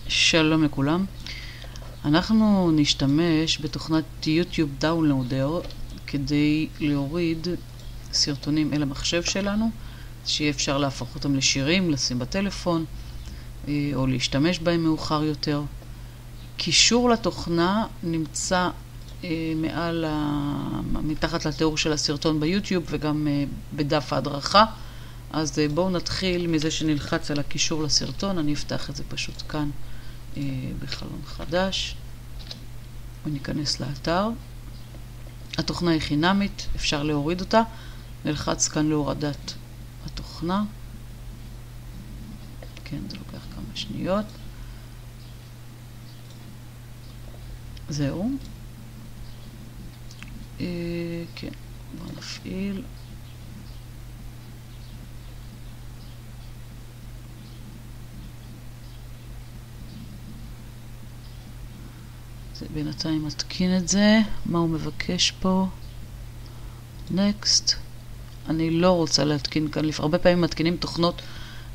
שלום לכולם. אנחנו נשתמש בתוכנת יוטיוב דאונלואודר כדי להוריד סרטונים אל המחשב שלנו, שיהיה אפשר להפוך אותם לשירים, לשים בטלפון או להשתמש בהם מאוחר יותר. קישור לתוכנה נמצא מתחת לתיאור של הסרטון ביוטיוב וגם בדף ההדרכה. אז בואו נתחיל מזה שנלחץ על הקישור לסרטון. אני אפתח את זה פשוט כאן בחלון חדש וניכנס לאתר. התוכנה היא חינמית, אפשר להוריד אותה. נלחץ כאן להורדת התוכנה. כן, זה לוקח כמה שניות. זהו. כן, בואו נפעיל. זה בינתיים מתקין את זה. מה הוא מבקש פה? Next. אני לא רוצה להתקין כאן. הרבה פעמים מתקינים תוכנות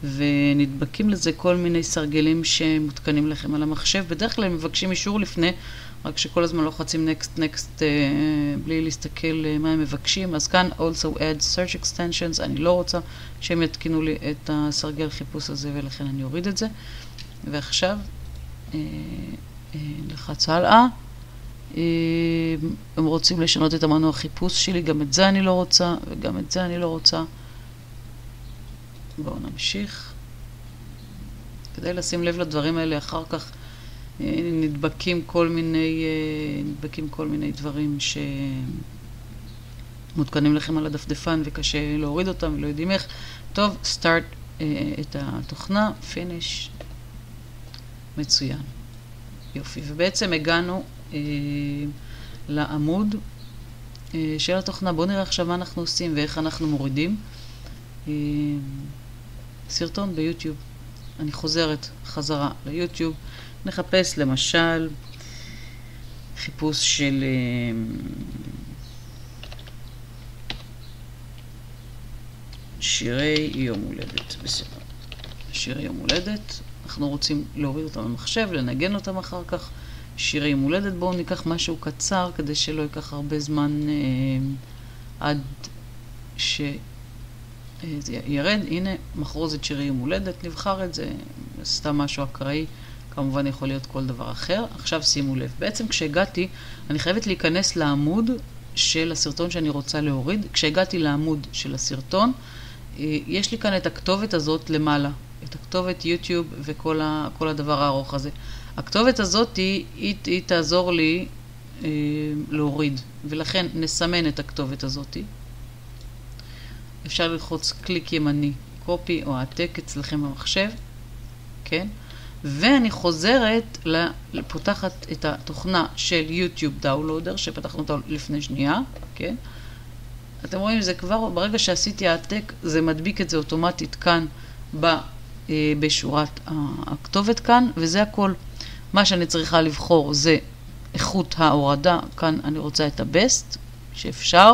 ונדבקים לזה כל מיני סרגלים שמותקנים לכם על המחשב. בדרך כלל הם מבקשים אישור לפני, רק שכל הזמן לוחצים next בלי להסתכל מה הם מבקשים. אז כאן also add search extensions. אני לא רוצה שהם יתקינו לי את הסרגל חיפוש הזה, ולכן אני אוריד את זה. ועכשיו נלחץ הלאה. הם רוצים לשנות את המנוע חיפוש שלי, גם את זה אני לא רוצה וגם את זה אני לא רוצה. בואו נמשיך. כדי לשים לב לדברים האלה, אחר כך נדבקים כל מיני דברים שמותקנים לכם על הדפדפן וקשה להוריד אותם ולא יודעים איך. טוב, start את התוכנה, finish. מצוין. יופי, ובעצם הגענו לעמוד של התוכנה. בואו נראה עכשיו מה אנחנו עושים ואיך אנחנו מורידים סרטון ביוטיוב. אני חוזרת חזרה ליוטיוב. נחפש למשל חיפוש של שירי יום הולדת. בסדר. שירי יום הולדת. אנחנו רוצים להוריד אותם למחשב, לנגן אותם אחר כך. שירי יום הולדת. בואו ניקח משהו קצר כדי שלא ייקח הרבה זמן עד שזה ירד. הנה, מחרוזת שירי יום הולדת. נבחר את זה. סתם משהו אקראי. כמובן יכול להיות כל דבר אחר. עכשיו שימו לב. בעצם כשהגעתי, אני חייבת להיכנס לעמוד של הסרטון שאני רוצה להוריד. כשהגעתי לעמוד של הסרטון, יש לי כאן את הכתובת הזאת למעלה. את הכתובת יוטיוב וכל הדבר הארוך הזה. הכתובת הזאת היא תעזור לי להוריד, ולכן נסמן את הכתובת הזאת. אפשר ללחוץ קליק ימני, קופי או העתק אצלכם במחשב, כן? ואני חוזרת לפותחת את התוכנה של יוטיוב דאונלואודר שפתחנו אותה לפני שנייה, כן? אתם רואים, זה כבר ברגע שעשיתי העתק, זה מדביק את זה אוטומטית כאן בשורת הכתובת כאן, וזה הכל. מה שאני צריכה לבחור זה איכות ההורדה. כאן אני רוצה את הבסט, שאפשר.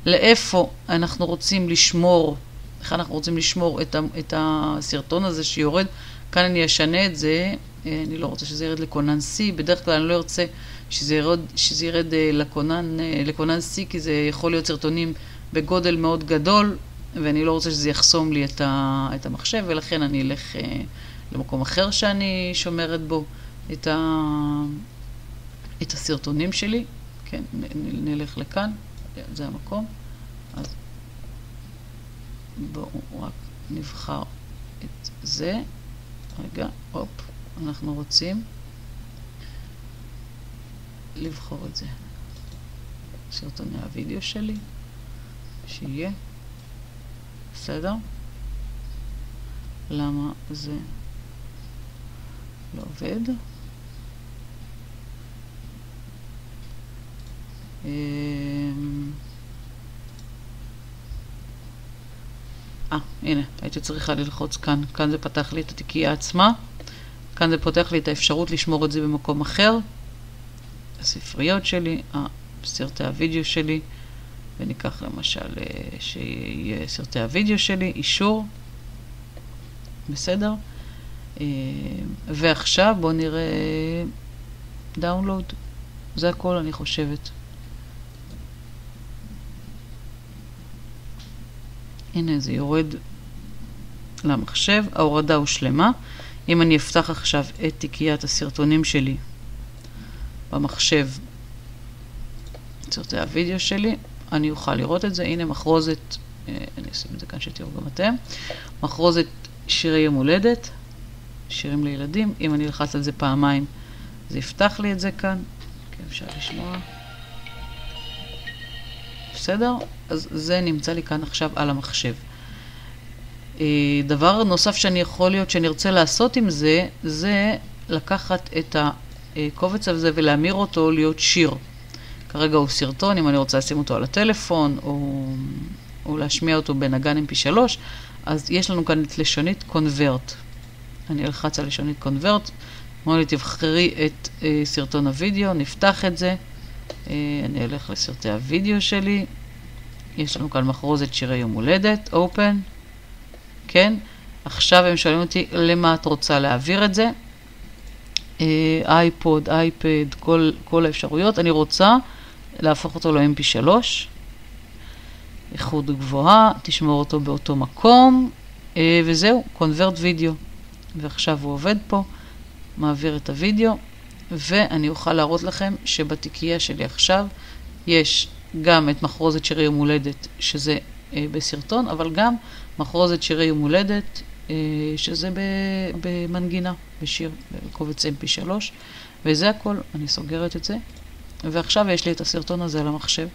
לאיפה אנחנו רוצים לשמור, איך אנחנו רוצים לשמור את הסרטון הזה שיורד. כאן אני אשנה את זה. אני לא רוצה שזה ירד לקונן C. בדרך כלל אני לא ארצה שזה ירד לקונן C, כי זה יכול להיות סרטונים בגודל מאוד גדול, ואני לא רוצה שזה יחסום לי את המחשב, ולכן אני אלך למקום אחר שאני שומרת בו את הסרטונים שלי. כן, נלך לכאן, זה המקום. אז בואו רק נבחר את זה. רגע, הופ, אנחנו רוצים לבחור את זה. סרטוני הוידאו שלי, שיהיה. בסדר? למה זה לא עובד? הנה, הייתי צריכה ללחוץ כאן. כאן זה פתח לי את התיקייה עצמה. כאן זה פותח לי את האפשרות לשמור את זה במקום אחר. הספריות שלי, סרטי הוידאו שלי. וניקח למשל שיהיה סרטי הוידאו שלי, אישור. בסדר? ועכשיו בואו נראה דאונלוד. זה הכל אני חושבת. הנה זה יורד למחשב, ההורדה הושלמה. אם אני אפתח עכשיו את תיקיית הסרטונים שלי במחשב, סרטי הוידאו שלי, אני אוכל לראות את זה. הנה מחרוזת, אני אשים את זה כאן שתראו גם אתם, מחרוזת שירי יום הולדת, שירים לילדים. אם אני אלחץ על זה פעמיים, זה יפתח לי את זה כאן, כן, אפשר לשמוע. בסדר? אז זה נמצא לי כאן עכשיו על המחשב. דבר נוסף שאני יכול להיות שאני ארצה לעשות עם זה, זה לקחת את הקובץ הזה ולהמיר אותו להיות שיר. כרגע הוא סרטון, אם אני רוצה לשים אותו על הטלפון, או להשמיע אותו בנגן MP3, אז יש לנו כאן את לשונית קונברט. אני אלחץ על לשונית קונברט, אמרו לי תבחרי את סרטון הוידאו, נפתח את זה, אני אלך לסרטי הוידאו שלי, יש לנו כאן מחרוזת שירי יום הולדת, open, כן, עכשיו הם שואלים אותי למה את רוצה להעביר את זה, אייפוד, אייפד, כל האפשרויות, אני רוצה להפוך אותו ל-MP3, איכות גבוהה, תשמור אותו באותו מקום, וזהו, קונברט וידאו. ועכשיו הוא עובד פה, מעביר את הוידאו, ואני אוכל להראות לכם שבתיקייה שלי עכשיו יש גם את מחרוזת שירי יום הולדת, שזה בסרטון, אבל גם מחרוזת שירי יום הולדת, שזה במנגינה, בשיר, בקובץ MP3, וזה הכל, אני סוגרת את זה. ועכשיו יש לי את הסרטון הזה על המחשב.